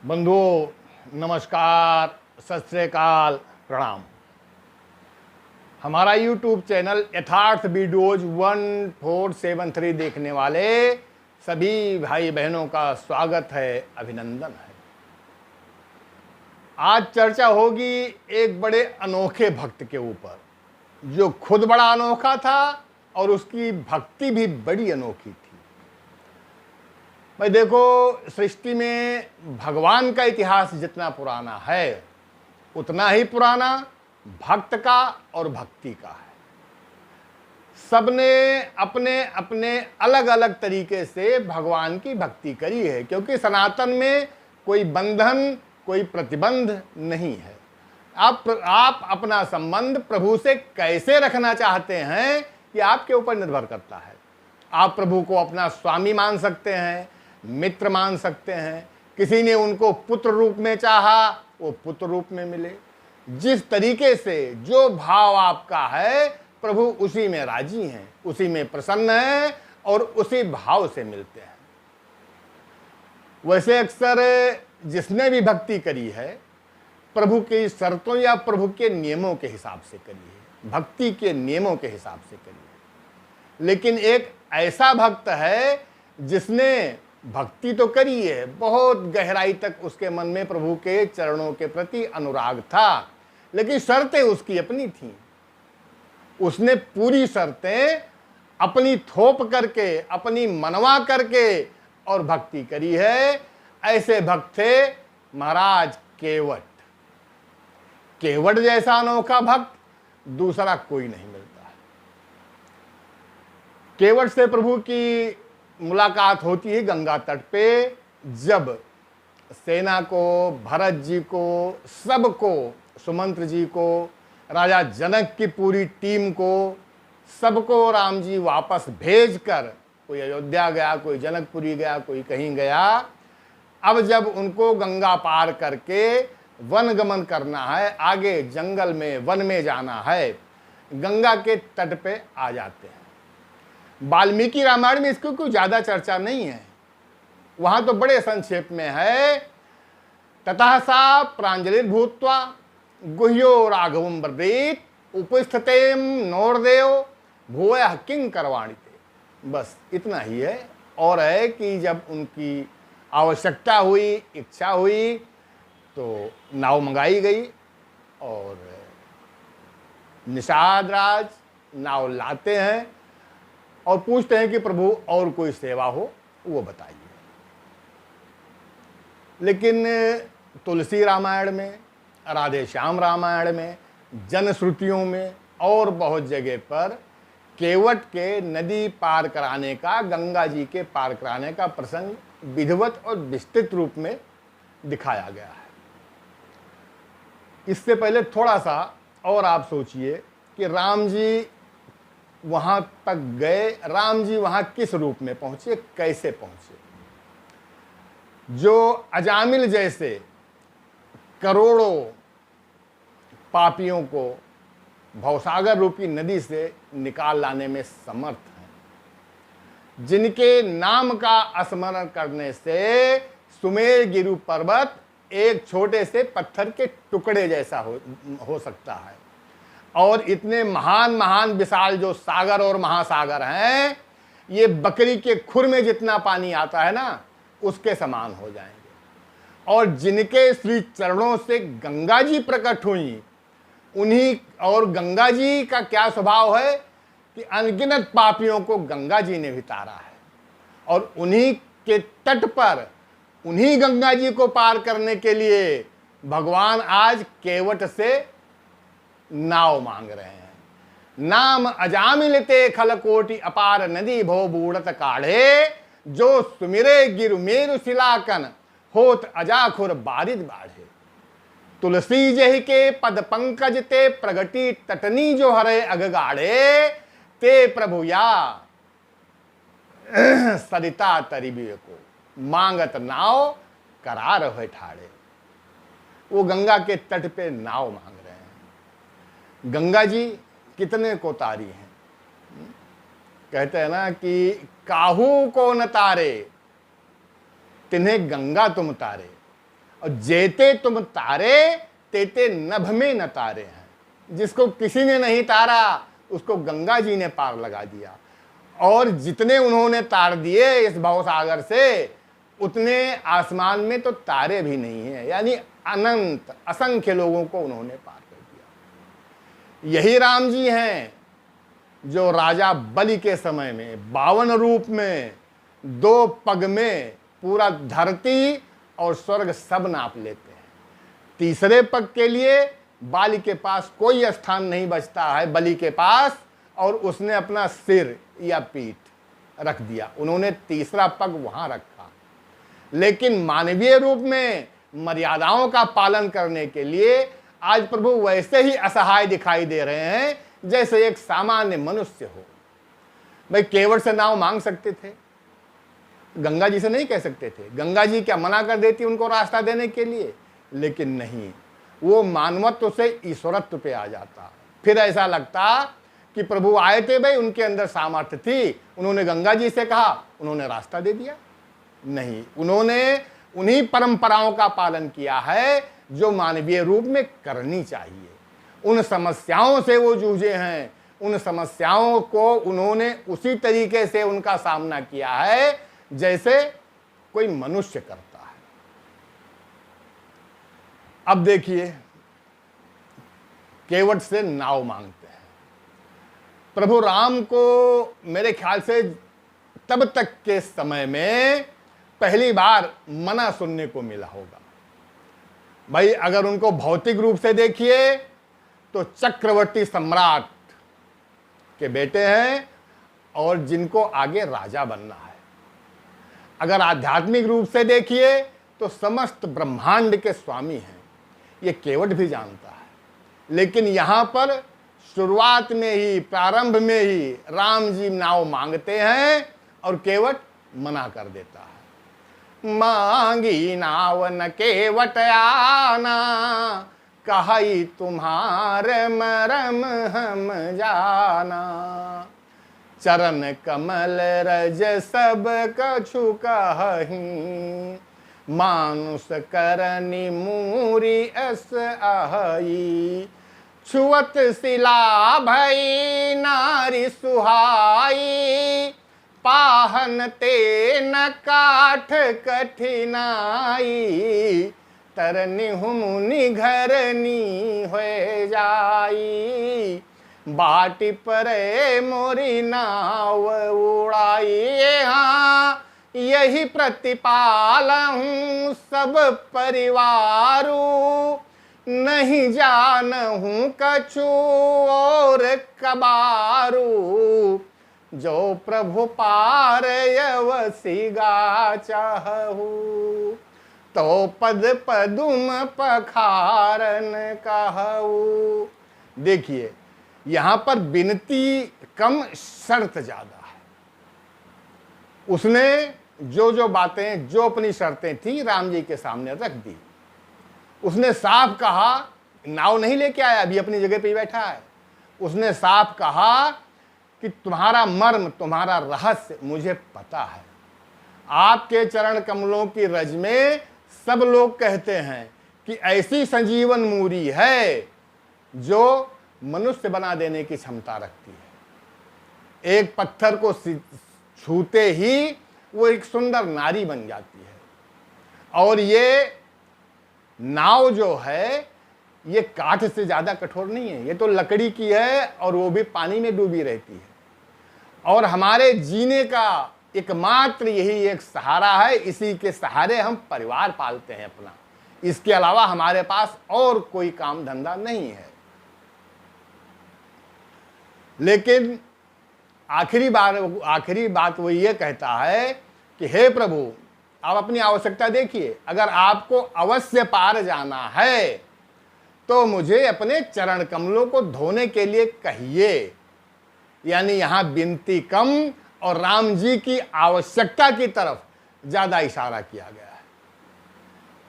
बंधुओं नमस्कार, सत श्री अकाल, प्रणाम। हमारा YouTube चैनल यथार्थ वीडियोज 1473 देखने वाले सभी भाई बहनों का स्वागत है, अभिनंदन है। आज चर्चा होगी एक बड़े अनोखे भक्त के ऊपर, जो खुद बड़ा अनोखा था और उसकी भक्ति भी बड़ी अनोखी थी। भाई देखो, सृष्टि में भगवान का इतिहास जितना पुराना है उतना ही पुराना भक्त का और भक्ति का है। सबने अपने अपने अलग अलग तरीके से भगवान की भक्ति करी है, क्योंकि सनातन में कोई बंधन, कोई प्रतिबंध नहीं है। आप अपना संबंध प्रभु से कैसे रखना चाहते हैं ये आपके ऊपर निर्भर करता है। आप प्रभु को अपना स्वामी मान सकते हैं, मित्र मान सकते हैं। किसी ने उनको पुत्र रूप में चाहा, वो पुत्र रूप में मिले। जिस तरीके से जो भाव आपका है, प्रभु उसी में राजी हैं, उसी में प्रसन्न हैं और उसी भाव से मिलते हैं। वैसे अक्सर जिसने भी भक्ति करी है, प्रभु की शर्तों या प्रभु के नियमों के हिसाब से करी है, भक्ति के नियमों के हिसाब से करी है। लेकिन एक ऐसा भक्त है जिसने भक्ति तो करी है, बहुत गहराई तक उसके मन में प्रभु के चरणों के प्रति अनुराग था, लेकिन शर्तें उसकी अपनी थीं। उसने पूरी शर्तें अपनी थोप करके, अपनी मनवा करके और भक्ति करी है। ऐसे भक्त थे महाराज केवट। केवट जैसा अनोखा भक्त दूसरा कोई नहीं मिलता है। केवट से प्रभु की मुलाकात होती है गंगा तट पे, जब सेना को, भरत जी को, सबको, सुमंत्र जी को, राजा जनक की पूरी टीम को, सबको राम जी वापस भेजकर, कोई अयोध्या गया, कोई जनकपुरी गया, कोई कहीं गया। अब जब उनको गंगा पार करके वन गमन करना है, आगे जंगल में, वन में जाना है, गंगा के तट पे आ जाते हैं। वाल्मीकि रामायण में इसकी कोई ज्यादा चर्चा नहीं है, वहां तो बड़े संक्षेप में है। ततः सा प्रांजलिर्भूत्वा गुह्यो राघवं ब्रवीत उपस्थितेम नोरदेव भूयः किं करवाणिते। बस इतना ही है। और है कि जब उनकी आवश्यकता हुई, इच्छा हुई, तो नाव मंगाई गई और निषाद राज नाव लाते हैं और पूछते हैं कि प्रभु और कोई सेवा हो वो बताइए। लेकिन तुलसी रामायण में, राधे श्याम रामायण में, जनश्रुतियों में और बहुत जगह पर केवट के नदी पार कराने का, गंगा जी के पार कराने का प्रसंग विधिवत और विस्तृत रूप में दिखाया गया है। इससे पहले थोड़ा सा और आप सोचिए कि राम जी वहां तक गए, राम जी वहां किस रूप में पहुंचे, कैसे पहुंचे। जो अजामिल जैसे करोड़ों पापियों को भवसागर रूपी नदी से निकाल लाने में समर्थ हैं, जिनके नाम का स्मरण करने से सुमेर गिरु पर्वत एक छोटे से पत्थर के टुकड़े जैसा हो सकता है, और इतने महान महान विशाल जो सागर और महासागर हैं, ये बकरी के खुर में जितना पानी आता है ना, उसके समान हो जाएंगे। और जिनके श्री चरणों से गंगा जी प्रकट हुई, उन्हीं, और गंगा जी का क्या स्वभाव है कि अनगिनत पापियों को गंगा जी ने भी तारा है, और उन्हीं के तट पर, उन्हीं गंगा जी को पार करने के लिए भगवान आज केवट से नाव मांग रहे हैं। नाम अजामिल ते खलकोटि अपार नदी भो बूढ़त काढ़े, जो सुमिरे गिरु मेरु शिलाकन होत अजाखुर बारिद बाढ़े। तुलसी जहि के पद पंकज ते प्रगति तटनी जो हरे अगगाढ़े, ते प्रभु या सरिता तरिबे को मांगत नाव करार है ठाड़े। वो गंगा के तट पे नाव मांग रहे हैं। गंगा जी कितने को तारी हैं। कहते हैं ना कि काहू को न तारे तिन्हें गंगा तुम तारे, और जेते तुम तारे तेते नभ में न तारे हैं। जिसको किसी ने नहीं तारा उसको गंगा जी ने पार लगा दिया, और जितने उन्होंने तार दिए इस भवसागर से, उतने आसमान में तो तारे भी नहीं हैं, यानी अनंत असंख्य लोगों को उन्होंने पार कर दिया। यही राम जी हैं जो राजा बलि के समय में 52 रूप में 2 पग में पूरा धरती और स्वर्ग सब नाप लेते हैं। तीसरे पग के लिए बाली के पास कोई स्थान नहीं बचता है बलि के पास, और उसने अपना सिर या पीठ रख दिया, उन्होंने तीसरा पग वहां रखा। लेकिन मानवीय रूप में मर्यादाओं का पालन करने के लिए आज प्रभु वैसे ही असहाय दिखाई दे रहे हैं जैसे एक सामान्य मनुष्य हो। भाई केवट से नाव मांग सकते थे, गंगा जी से नहीं कह सकते थे? गंगा जी क्या मना कर देती उनको रास्ता देने के लिए? लेकिन नहीं, वो मानवत्व से ईश्वरत्व पे आ जाता। फिर ऐसा लगता कि प्रभु आए थे, भाई उनके अंदर सामर्थ्य थी, उन्होंने गंगा जी से कहा, उन्होंने रास्ता दे दिया। नहीं, उन्होंने उन्हीं परंपराओं का पालन किया है जो मानवीय रूप में करनी चाहिए। उन समस्याओं से वो जूझे हैं, उन समस्याओं को उन्होंने उसी तरीके से उनका सामना किया है जैसे कोई मनुष्य करता है। अब देखिए, केवट से नाव मांगते हैं। प्रभु राम को मेरे ख्याल से तब तक के समय में पहली बार मना सुनने को मिला होगा। भाई अगर उनको भौतिक रूप से देखिए तो चक्रवर्ती सम्राट के बेटे हैं और जिनको आगे राजा बनना है। अगर आध्यात्मिक रूप से देखिए तो समस्त ब्रह्मांड के स्वामी हैं, ये केवट भी जानता है। लेकिन यहां पर शुरुआत में ही, प्रारंभ में ही राम जी नाव मांगते हैं और केवट मना कर देता है। मांगी नाव न केवट आना, कही तुम्हारे मरम हम जाना। चरण कमल रज सब कछु कहीं, मानुष करनी मूरी अस आहई। छुअत शिला भई नारी सुहाई, पाहन ते न काठ कठिनाई। तरनी हुमुनि घरनी हो जाई, बाटी परे मोरी नाव उड़ाई। हाँ यही प्रतिपाल हूँ सब परिवारू, नहीं जान हूँ कछु और कबारू। जो प्रभु पार यवसिगा चाहू, तो पद पदुम पखारन कहू। देखिए यहां पर विनती कम, शर्त ज्यादा है। उसने जो बातें, जो अपनी शर्तें थी राम जी के सामने रख दी। उसने साफ कहा, नाव नहीं लेके आया, अभी अपनी जगह पे ही बैठा है। उसने साफ कहा कि तुम्हारा मर्म, तुम्हारा रहस्य मुझे पता है। आपके चरण कमलों की रज में सब लोग कहते हैं कि ऐसी संजीवन मूरी है जो मनुष्य बना देने की क्षमता रखती है। एक पत्थर को छूते ही वो एक सुंदर नारी बन जाती है। और ये नाव जो है ये काठ से ज्यादा कठोर नहीं है, ये तो लकड़ी की है और वो भी पानी में डूबी रहती है। और हमारे जीने का एकमात्र यही एक सहारा है, इसी के सहारे हम परिवार पालते हैं अपना। इसके अलावा हमारे पास और कोई काम धंधा नहीं है। लेकिन आखिरी बात वो ये कहता है कि हे प्रभु, आप अपनी आवश्यकता देखिए, अगर आपको अवश्य पार जाना है तो मुझे अपने चरण कमलों को धोने के लिए कहिए। यानी यहां विनती कम और राम जी की आवश्यकता की तरफ ज्यादा इशारा किया गया है।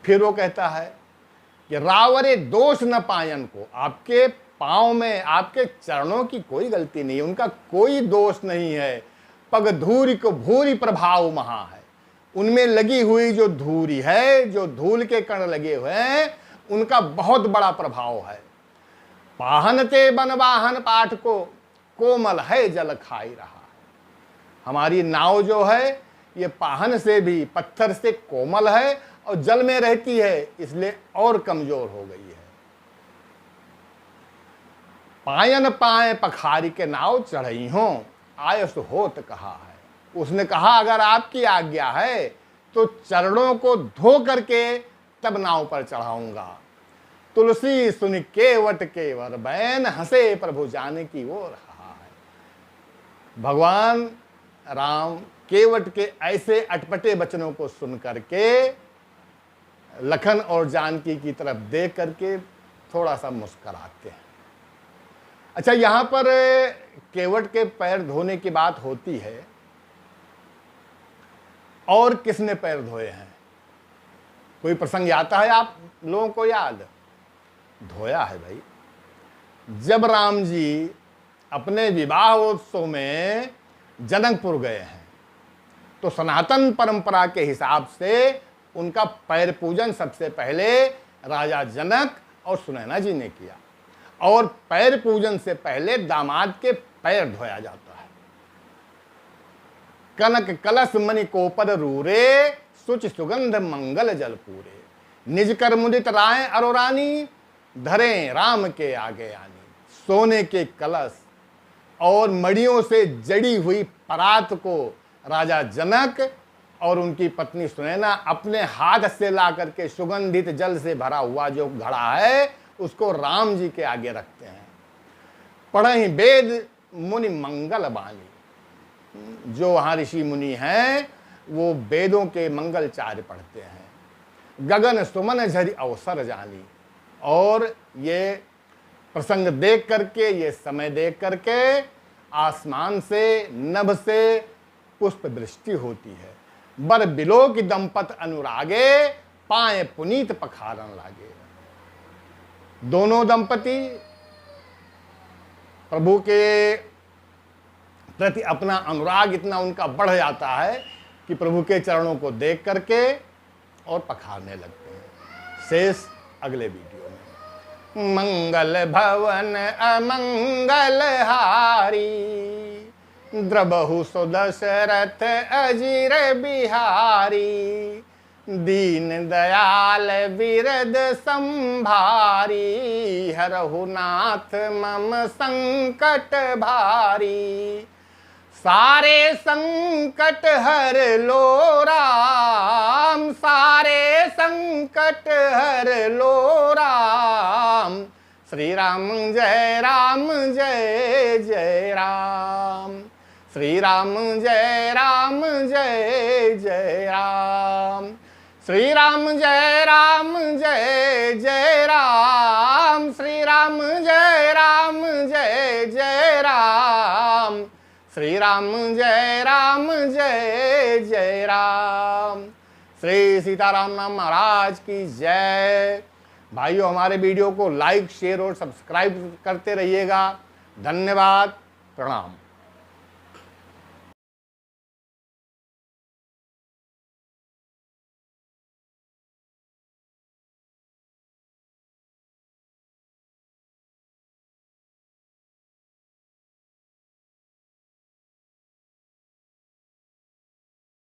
फिर वो कहता है कि रावरे दोष न पायन को, आपके पांव में, आपके चरणों की कोई गलती नहीं है, उनका कोई दोष नहीं है। पग धूरी को भूरी प्रभाव महा है, उनमें लगी हुई जो धूरी है, जो धूल के कण लगे हुए हैं, उनका बहुत बड़ा प्रभाव है। पाहनते बनवाहन पाठ को, कोमल है जल खाई रहा। हमारी नाव जो है ये पाहन से भी, पत्थर से कोमल है और जल में रहती है, इसलिए और कमजोर हो गई है। पायन पाए पखारी के नाव चढ़ई हो, आयस होत कहा है। उसने कहा अगर आपकी आज्ञा है तो चरणों को धो करके तब नाव पर चढ़ाऊंगा। तुलसी सुन केवट केवर बैन, हंसे प्रभु जाने की ओर रहा है। भगवान राम केवट के ऐसे अटपटे वचनों को सुन करके लखन और जानकी की तरफ देख करके थोड़ा सा मुस्कुराते हैं। अच्छा, यहां पर केवट के पैर धोने की बात होती है, और किसने पैर धोए हैं? कोई प्रसंग आता है आप लोगों को याद? धोया है भाई। जब राम जी अपने विवाह उत्सव में जनकपुर गए हैं तो सनातन परंपरा के हिसाब से उनका पैर पूजन सबसे पहले राजा जनक और सुनैना जी ने किया, और पैर पूजन से पहले दामाद के पैर धोया जाता है। कनक कलश मणि कोपर रूरे, सुच सुगंध मंगल जल पूरे। निज कर मुदित राय अरोरानी, धरे राम के आगे आनी। सोने के कलश और मड़ियों से जड़ी हुई परात को राजा जनक और उनकी पत्नी सुनैना अपने हाथ से ला करके सुगंधित जल से भरा हुआ जो घड़ा है उसको राम जी के आगे रखते हैं। पढ़हि वेद मुनि मंगल बानी। जो वहाँ ऋषि मुनि हैं वो वेदों के मंगलचार्य पढ़ते हैं। गगन सुमन झरि अवसर जानी। और ये प्रसंग देख करके, ये समय देख करके आसमान से, नभ से पुष्प वृष्टि होती है। बर बिलो की दंपत अनुरागे, पाए पुनीत पखारन लागे। दोनों दंपति प्रभु के प्रति अपना अनुराग इतना उनका बढ़ जाता है कि प्रभु के चरणों को देख करके और पखारने लगते हैं। शेष अगले वीडियो में। मंगल भवन अमंगल हारी, द्रबहु सुदशरथ अजीर बिहारी। दीन दयाल बिरद संभारी, हरहु नाथ मम संकट भारी। सारे संकट हर लो राम, सारे संकट हर लो राम। श्री राम जय राम जय जय राम। श्री राम जय राम जय जय राम। श्री राम जय राम जय जय राम। श्री राम जय राम जय जय राम। श्री राम जय राम जय जय राम। श्री सीताराम नाम महाराज की जय। भाइयों, हमारे वीडियो को लाइक, शेयर और सब्सक्राइब करते रहिएगा। धन्यवाद, प्रणाम।